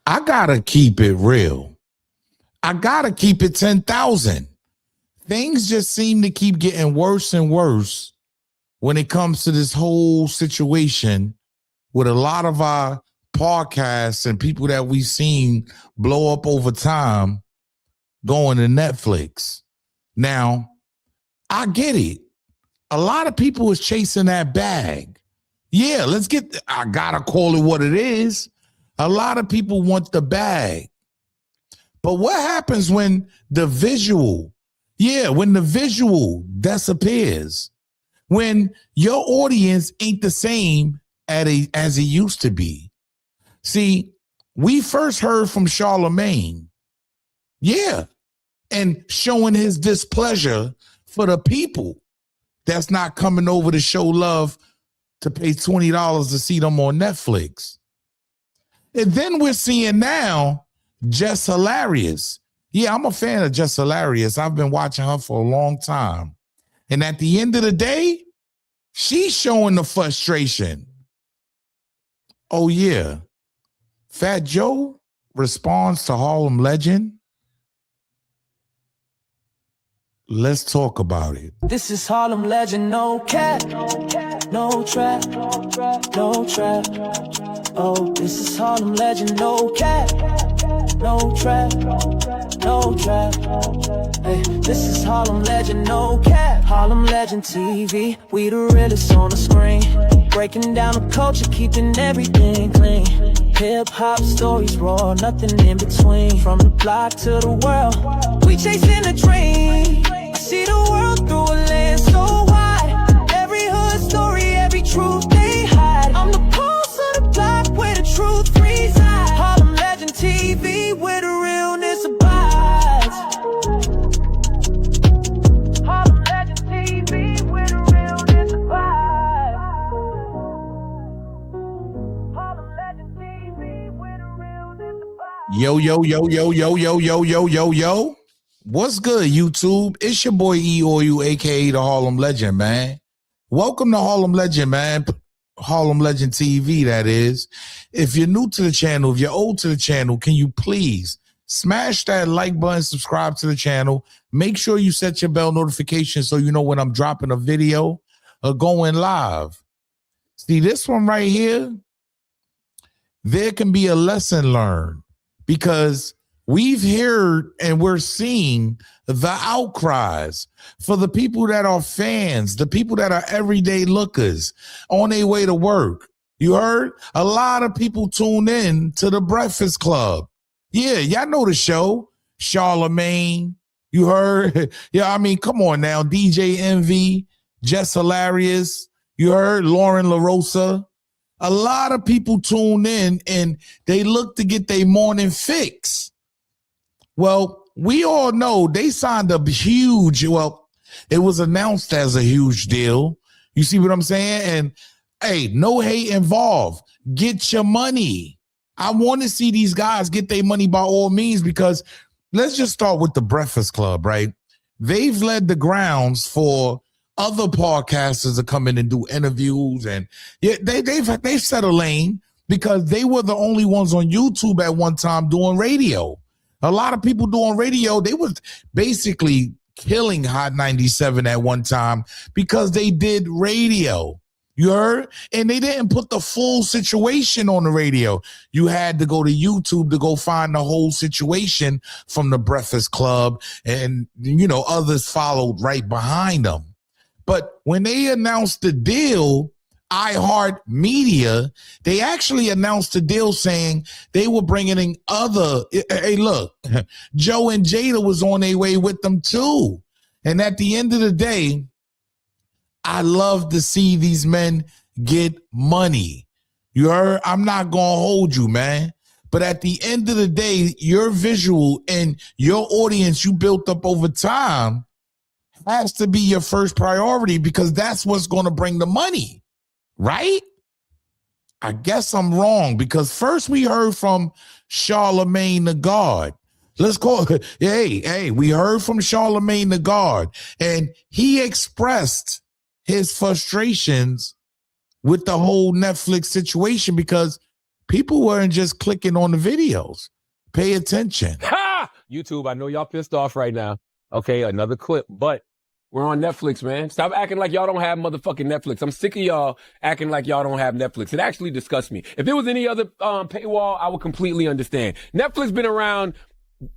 I gotta keep it real. I gotta keep it 10,000. Things just seem to keep getting worse and worse when it comes to this whole situation with a lot of our podcasts and people that we've seen blow up over time going to Netflix. Now, I get it. A lot of people is chasing that bag. Yeah, I gotta call it what it is. A lot of people want the bag. But what happens when the visual disappears? When your audience ain't the same as it used to be. See, we first heard from Charlamagne. Yeah. And showing his displeasure for the people that's not coming over to show love to pay $20 to see them on Netflix. And then we're seeing now Jess Hilarious. Yeah, I'm a fan of Jess Hilarious. I've been watching her for a long time. And at the end of the day, she's showing the frustration. Oh, yeah. Fat Joe responds to Harlem legend. Let's talk about it. This is Harlem legend, no cap, no trap, no trap. Oh, this is Harlem legend, no cap, no trap, no trap. Hey, this is Harlem legend, no cap. Harlem legend TV, we the realest on the screen. Breaking down the culture, keeping everything clean. Hip-hop stories raw, nothing in between. From the block to the world, we chasing a dream. I see the world through a lens so wide. Every hood story, every truth they hide. I'm the pulse of the block where the truth resides. Harlem legend TV, where the realness abides. Harlem legend TV, where the realness abides. Harlem legend TV, where the realness abides. Yo. What's good, YouTube? It's your boy E-O-U, a.k.a. the Harlem Legend, man. Welcome to Harlem Legend, man. Harlem Legend TV, that is. If you're new to the channel, if you're old to the channel, can you please smash that like button, subscribe to the channel. Make sure you set your bell notification so you know when I'm dropping a video or going live. See, this one right here, there can be a lesson learned because we've heard and we're seeing the outcries for the people that are fans, the people that are everyday lookers on their way to work. You heard? A lot of people tune in to the Breakfast Club. Yeah, y'all know the show. Charlemagne. You heard? Yeah, I mean, come on now. DJ Envy, Jess Hilarious. You heard? Loren LoRosa. A lot of people tune in and they look to get their morning fix. Well, we all know they signed a huge, it was announced as a huge deal. You see what I'm saying? And hey, no hate involved. Get your money. I want to see these guys get their money by all means because let's just start with the Breakfast Club, right? They've led the grounds for other podcasters to come in and do interviews. And yeah, they've set a lane because they were the only ones on YouTube at one time doing radio. A lot of people doing radio, they was basically killing Hot 97 at one time because they did radio. You heard? And they didn't put the full situation on the radio. You had to go to YouTube to go find the whole situation from the Breakfast Club. And, you know, others followed right behind them. But when they announced the deal, iHeartMedia, they actually announced the deal saying they were bringing in hey, look, Joe and Jada was on their way with them too. And at the end of the day, I love to see these men get money. You heard? I'm not going to hold you, man. But at the end of the day, your visual and your audience you built up over time has to be your first priority because that's what's going to bring the money. Right? I guess I'm wrong because first we heard from Charlamagne the God. Let's call it. Hey, we heard from Charlamagne the God, and he expressed his frustrations with the whole Netflix situation because People weren't just clicking on the videos. Pay attention. Ha! YouTube, I know y'all pissed off right now. Okay, another clip, but we're on Netflix, man. Stop acting like y'all don't have motherfucking Netflix. I'm sick of y'all acting like y'all don't have Netflix. It actually disgusts me. If it was any other paywall, I would completely understand. Netflix been around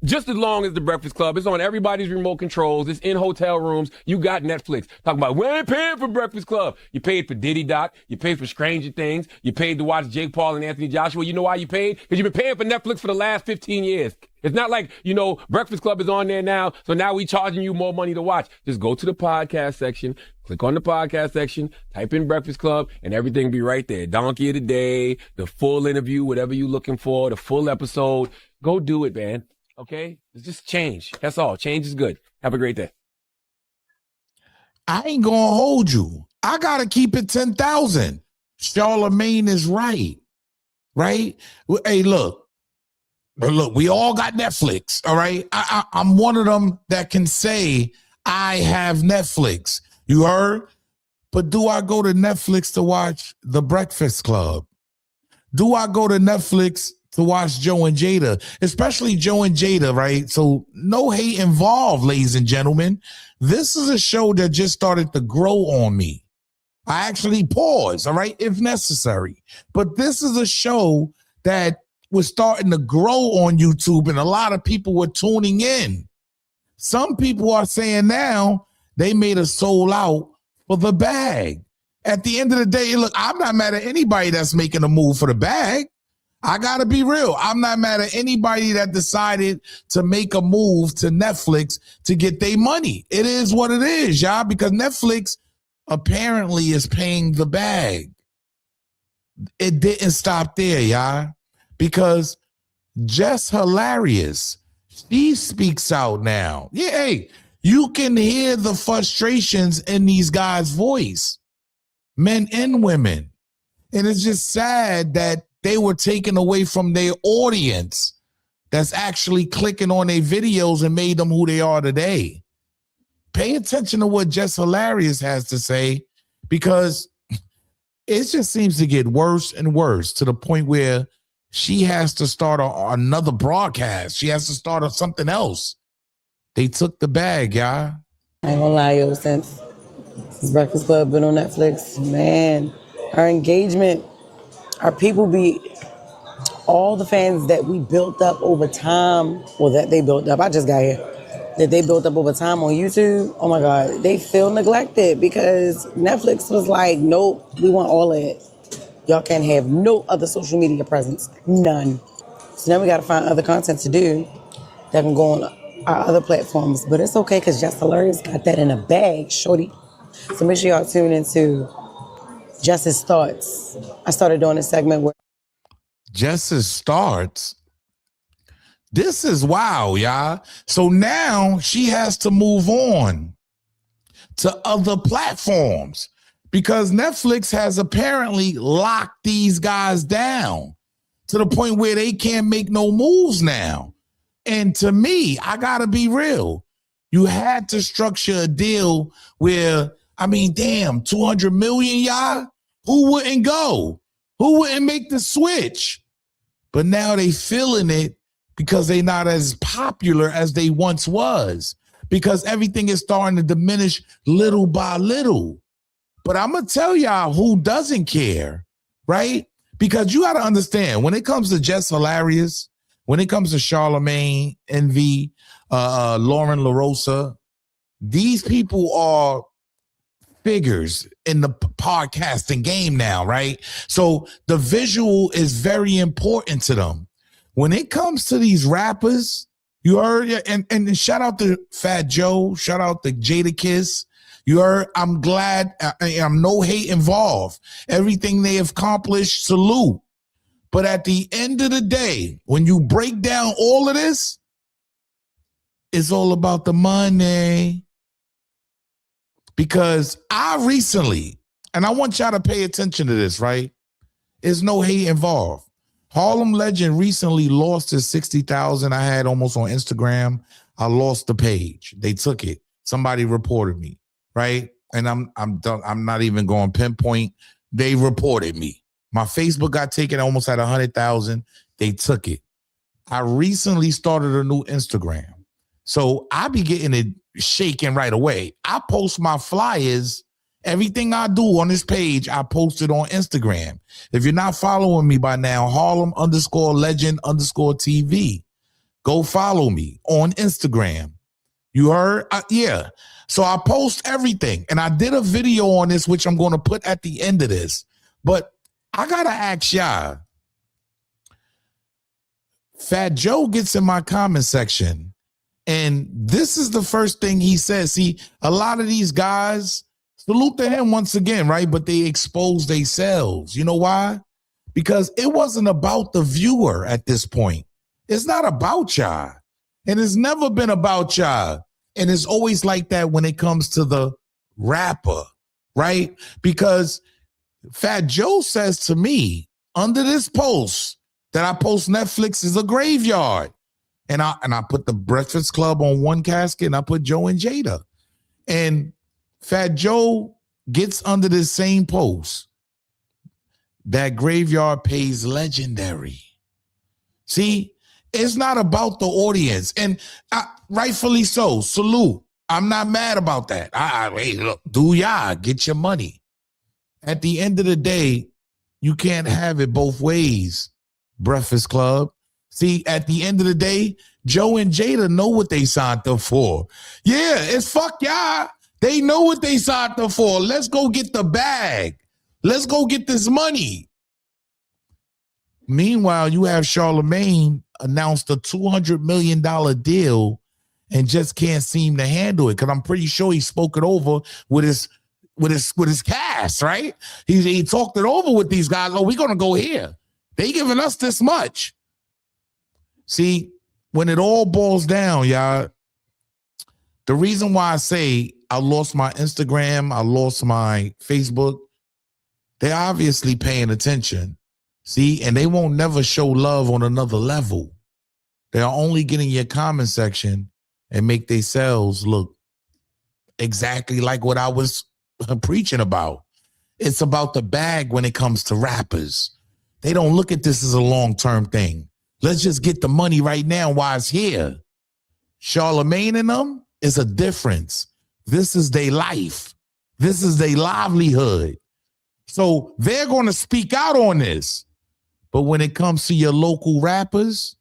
just as long as the Breakfast Club. It's on everybody's remote controls. It's in hotel rooms. You got Netflix. Talking about, we ain't paying for Breakfast Club. You paid for Diddy Doc. You paid for Stranger Things. You paid to watch Jake Paul and Anthony Joshua. You know why you paid? Because you've been paying for Netflix for the last 15 years. It's not like, Breakfast Club is on there now, so now we charging you more money to watch. Just go to the podcast section, click on the podcast section, type in Breakfast Club, and everything be right there. Donkey of the day, the full interview, whatever you're looking for, the full episode. Go do it, man. Okay? It's just change. That's all. Change is good. Have a great day. I ain't gonna hold you. I gotta keep it 10,000. Charlamagne is right. Right? Hey, look, we all got Netflix. All right. I'm one of them that can say I have Netflix. You heard? But do I go to Netflix to watch The Breakfast Club? Do I go to Netflix to watch Joe and Jada, especially Joe and Jada, right? So no hate involved, ladies and gentlemen. This is a show that just started to grow on me. I actually pause, all right, if necessary. But this is a show that was starting to grow on YouTube, and a lot of people were tuning in. Some people are saying now they made a soul out for the bag. At the end of the day, look, I'm not mad at anybody that's making a move for the bag. I got to be real. I'm not mad at anybody that decided to make a move to Netflix to get their money. It is what it is, y'all, because Netflix apparently is paying the bag. It didn't stop there, y'all, because Jess Hilarious, she speaks out now. Yeah, hey, you can hear the frustrations in these guys' voice, men and women. And it's just sad that they were taken away from their audience that's actually clicking on their videos and made them who they are today. Pay attention to what Jess Hilarious has to say, because it just seems to get worse and worse to the point where she has to start another broadcast. She has to start something else. They took the bag, y'all. I ain't gonna lie, yo, since Breakfast Club been on Netflix, man, our engagement, our people be, all the fans that we built up over time, well, that they built up, I just got here, that they built up over time on YouTube, oh my God, they feel neglected because Netflix was like, nope, we want all of it. Y'all can't have no other social media presence, none. So now we gotta find other content to do that can go on our other platforms, but it's okay because Jess Hilarious got that in a bag, shorty. So make sure y'all tune into Jess's Thoughts. I started doing a segment where Jess's Thoughts. This is wow, y'all. So now she has to move on to other platforms because Netflix has apparently locked these guys down to the point where they can't make no moves now. And to me, I gotta be real. You had to structure a deal where, I mean, damn, 200 million, y'all? Who wouldn't go? Who wouldn't make the switch? But now they feeling it because they not as popular as they once was, because everything is starting to diminish little by little. But I'm going to tell y'all who doesn't care, right? Because you got to understand, when it comes to Jess Hilarious, when it comes to Charlamagne, Envy, Loren LoRosa, these people are figures in the podcasting game now, right? So the visual is very important to them. When it comes to these rappers, you heard, and shout out to Fat Joe, shout out to Jadakiss. You heard, I'm glad, I'm no hate involved. Everything they have accomplished, salute. But at the end of the day, when you break down all of this, it's all about the money. Because I recently, and I want y'all to pay attention to this, right? There's no hate involved. Harlem Legend recently lost his 60,000 I had almost on Instagram. I lost the page. They took it. Somebody reported me, right? And I'm not even going pinpoint. They reported me. My Facebook got taken almost at 100,000. They took it. I recently started a new Instagram. So I be getting it shaking right away. I post my flyers. Everything I do on this page, I post it on Instagram. If you're not following me by now, Harlem_legend_TV. Go follow me on Instagram. You heard? Yeah. So I post everything. And I did a video on this, which I'm going to put at the end of this. But I got to ask y'all. Fat Joe gets in my comment section. And this is the first thing he says. See, a lot of these guys, salute to him once again, right? But they expose themselves. You know why? Because it wasn't about the viewer at this point. It's not about y'all. And it's never been about y'all. And it's always like that when it comes to the rapper, right? Because Fat Joe says to me under this post that I post Netflix is a graveyard. And I put the Breakfast Club on one casket and I put Joe and Jada. And Fat Joe gets under this same post. That graveyard pays legendary. See, it's not about the audience. And rightfully so, salute. I'm not mad about that. Hey, look, do y'all get your money. At the end of the day, you can't have it both ways, Breakfast Club. See, at the end of the day, Joe and Jada know what they signed up for. Yeah, it's fuck y'all. They know what they signed up for. Let's go get the bag. Let's go get this money. Meanwhile, you have Charlamagne announced a $200 million deal and just can't seem to handle it. Because I'm pretty sure he spoke it over with his cast, right? He talked it over with these guys. Oh, we're gonna go here. They giving us this much. See, when it all boils down, y'all, the reason why I say I lost my Instagram, I lost my Facebook, they're obviously paying attention. See, and they won't never show love on another level. They're only getting your comment section and make themselves look exactly like what I was preaching about. It's about the bag when it comes to rappers. They don't look at this as a long-term thing. Let's just get the money right now while it's here. Charlemagne and them is a difference. This is their life. This is their livelihood. So they're going to speak out on this. But when it comes to your local rappers,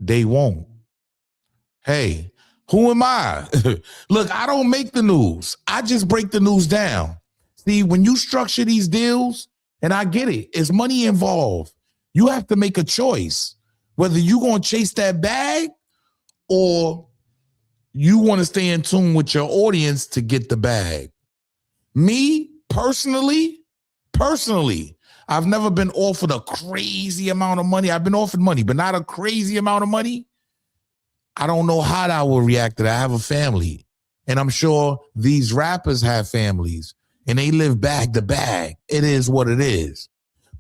they won't. Hey, who am I? Look, I don't make the news. I just break the news down. See, when you structure these deals, and I get it, it's money involved. You have to make a choice, whether you're going to chase that bag or you want to stay in tune with your audience to get the bag. Me, personally, I've never been offered a crazy amount of money. I've been offered money, but not a crazy amount of money. I don't know how I will react to that. I have a family, and I'm sure these rappers have families, and they live bag to bag. It is what it is.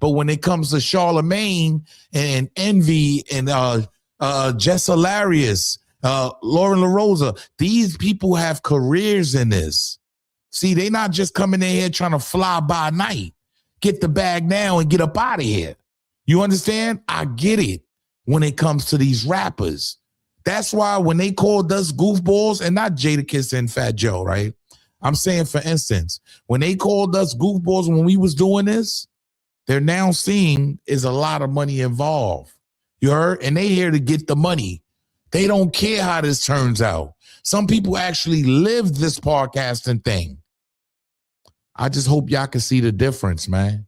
But when it comes to Charlamagne and Envy and Jess Hilarious, Loren LoRosa, these people have careers in this. See, they not just coming in here trying to fly by night. Get the bag now and get up out of here. You understand? I get it when it comes to these rappers. That's why when they called us goofballs, and not Jadakiss and Fat Joe, right? I'm saying, for instance, when they called us goofballs when we was doing this, they're now seeing is a lot of money involved. You heard? And they here to get the money. They don't care how this turns out. Some people actually live this podcasting thing. I just hope y'all can see the difference, man.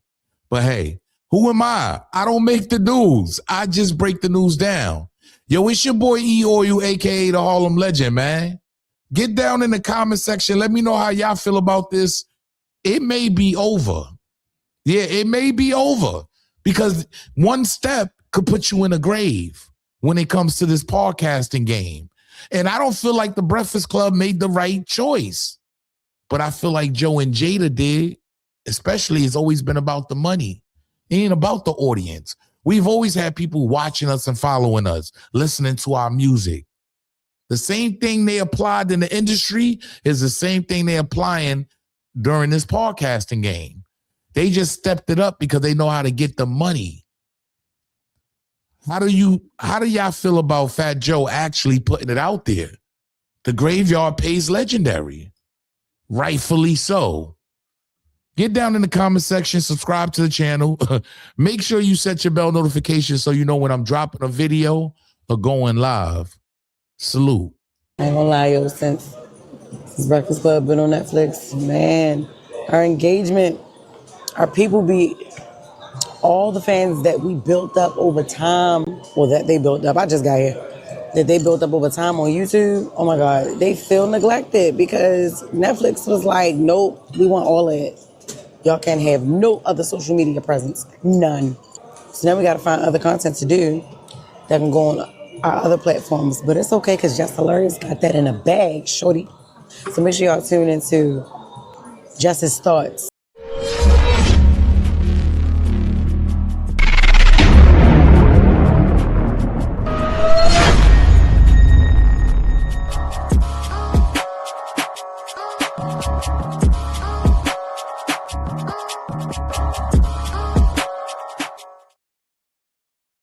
But hey, who am I? I don't make the news. I just break the news down. Yo, it's your boy E-Oil, a.k.a. the Harlem Legend, man. Get down in the comment section. Let me know how y'all feel about this. It may be over. Yeah, it may be over because one step could put you in a grave when it comes to this podcasting game. And I don't feel like the Breakfast Club made the right choice, but I feel like Joe and Jada did. Especially, it's always been about the money. It ain't about the audience. We've always had people watching us and following us, listening to our music. The same thing they applied in the industry is the same thing they're applying during this podcasting game. They just stepped it up because they know how to get the money. How do y'all feel about Fat Joe actually putting it out there? The graveyard pays legendary. Rightfully so. Get down in the comment section, subscribe to the channel. Make sure you set your bell notification so you know when I'm dropping a video or going live. Salute. I ain't gonna lie, yo, since Breakfast Club been on Netflix, man, our engagement, our people be, all the fans that we built up over time, well, that they built up, I just got here, that they built up over time on YouTube, oh my God, they feel neglected because Netflix was like, nope, we want all of it. Y'all can't have no other social media presence, none. So now we gotta find other content to do that can go on our other platforms, but it's okay because Jess Hilarious got that in a bag, shorty. So make sure y'all tune into Jess's Thoughts.